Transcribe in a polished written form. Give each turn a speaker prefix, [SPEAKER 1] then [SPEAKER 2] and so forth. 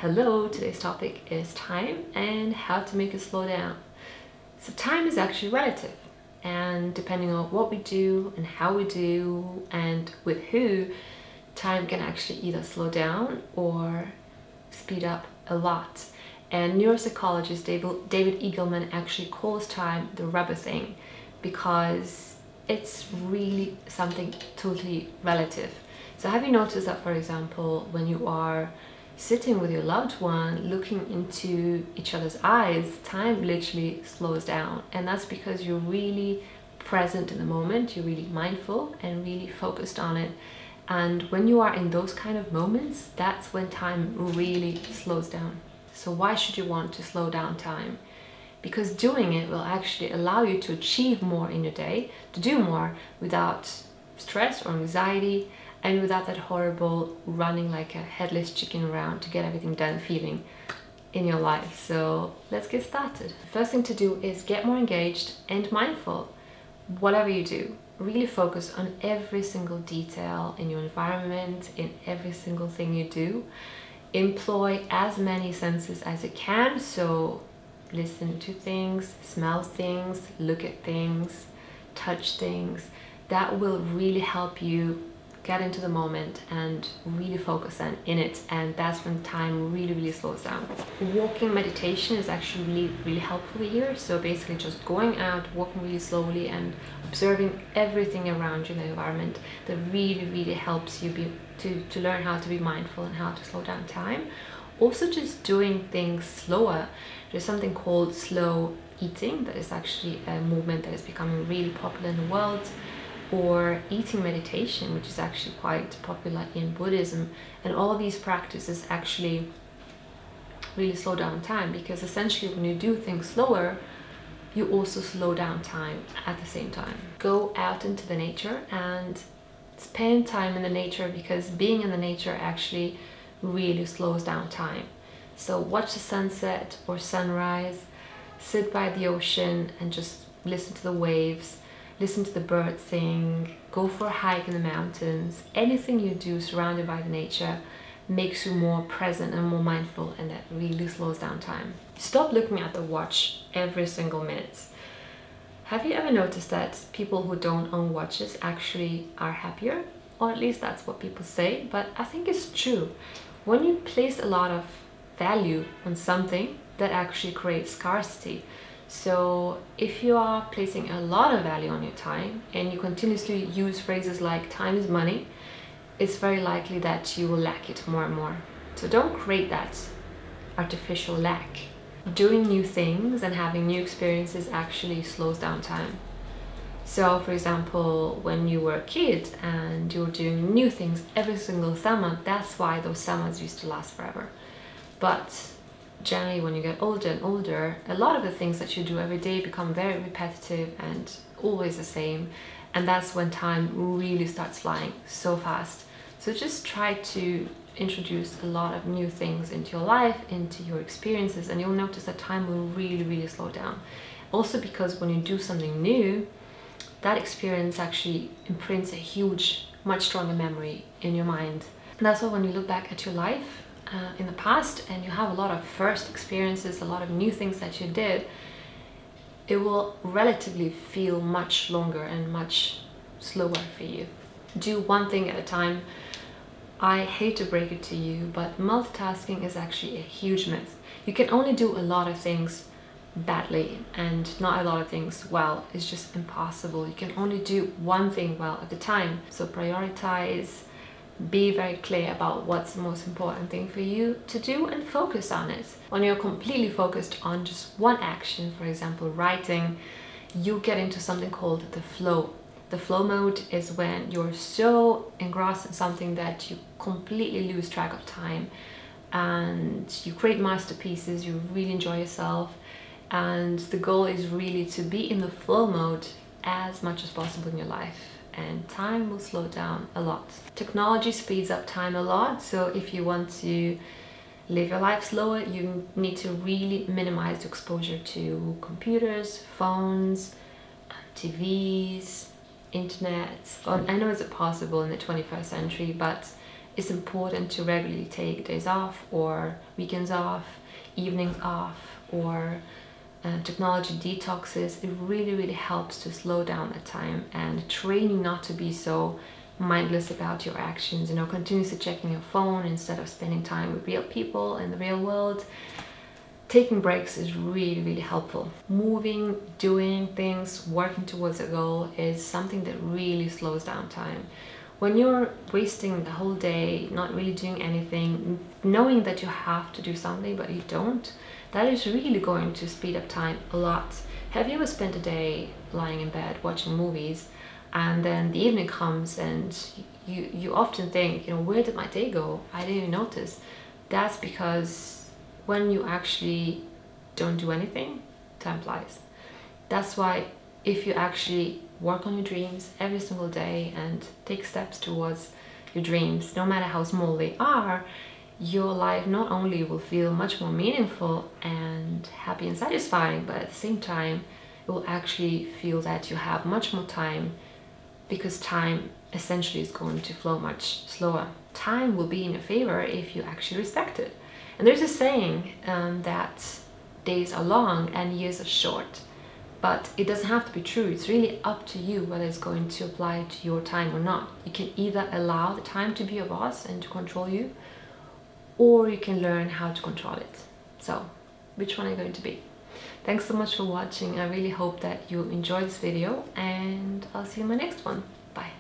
[SPEAKER 1] Hello, today's topic is time and how to make it slow down. So time is actually relative, and depending on what we do and how we do and with who, time can actually either slow down or speed up a lot. And neuropsychologist David Eagleman actually calls time the rubber thing because it's really something totally relative. So have you noticed that, for example, when you are sitting with your loved one, looking into each other's eyes, time literally slows down. And that's because you're really present in the moment, you're really mindful and really focused on it. And when you are in those kind of moments, that's when time really slows down. So why should you want to slow down time? Because doing it will actually allow you to achieve more in your day, to do more without stress or anxiety, and without that horrible running like a headless chicken around to get everything done feeling in your life. So let's get started. First thing to do is get more engaged and mindful. Whatever you do, really focus on every single detail in your environment, in every single thing you do. Employ as many senses as you can, so listen to things, smell things, look at things, touch things. That will really help you get into the moment and really focus in it, and that's when time really slows down. Walking meditation is actually really helpful here. So basically just going out, walking really slowly and observing everything around you in the environment, that really helps you to learn how to be mindful and how to slow down time. Also just doing things slower. There's something called slow eating that is actually a movement that is becoming really popular in the world, or eating meditation, which is actually quite popular in Buddhism. And all these practices actually really slow down time, because essentially when you do things slower, you also slow down time at the same time. Go out into the nature and spend time in the nature, because being in the nature actually really slows down time. So watch the sunset or sunrise, sit by the ocean and just listen to the waves, listen to the birds sing, go for a hike in the mountains. Anything you do surrounded by the nature makes you more present and more mindful, and that really slows down time. Stop looking at the watch every single minute. Have you ever noticed that people who don't own watches actually are happier? Or at least that's what people say, but I think it's true. When you place a lot of value on something, that actually creates scarcity. So if you are placing a lot of value on your time and you continuously use phrases like time is money, it's very likely that you will lack it more and more. So don't create that artificial lack. Doing new things and having new experiences actually slows down time. So for example, when you were a kid and you were doing new things every single summer, that's why those summers used to last forever. But generally when you get older and older, a lot of the things that you do every day become very repetitive and always the same, and that's when time really starts flying so fast. So just try to introduce a lot of new things into your life, into your experiences, and you'll notice that time will really slow down. Also because when you do something new, that experience actually imprints a huge, much stronger memory in your mind. And that's why when you look back at your life in the past and you have a lot of first experiences, a lot of new things that you did, it will relatively feel much longer and much slower for you. Do one thing at a time. I hate to break it to you, but multitasking is actually a huge myth. You can only do a lot of things badly and not a lot of things well. It's just impossible. You can only do one thing well at a time. So prioritize. Be very clear about what's the most important thing for you to do and focus on it. When you're completely focused on just one action, for example writing, you get into something called the flow. The flow mode is when you're so engrossed in something that you completely lose track of time, and you create masterpieces, you really enjoy yourself, and the goal is really to be in the flow mode as much as possible in your life, and time will slow down a lot. Technology speeds up time a lot, so if you want to live your life slower, you need to really minimize the exposure to computers, phones, TVs, internet. I know it's possible in the 21st century, but it's important to regularly take days off or weekends off, evenings off, or technology detoxes. It really helps to slow down at time and train you not to be so mindless about your actions, you know, continuously checking your phone instead of spending time with real people in the real world. Taking breaks is really helpful. Moving, doing things, working towards a goal is something that really slows down time. When you're wasting the whole day not really doing anything, knowing that you have to do something but you don't, that is really going to speed up time a lot. Have you ever spent a day lying in bed watching movies, and then the evening comes and you often think, you know, where did my day go? I didn't even notice. That's because when you actually don't do anything, time flies. That's why if you actually work on your dreams every single day and take steps towards your dreams, no matter how small they are, your life not only will feel much more meaningful and happy and satisfying, but at the same time, you will actually feel that you have much more time, because time essentially is going to flow much slower. Time will be in your favor if you actually respect it. And there's a saying that days are long and years are short, but it doesn't have to be true. It's really up to you whether it's going to apply to your time or not. You can either allow the time to be your boss and to control you, or you can learn how to control it. So, which one are you going to be? Thanks so much for watching. I really hope that you enjoyed this video, and I'll see you in my next one. Bye.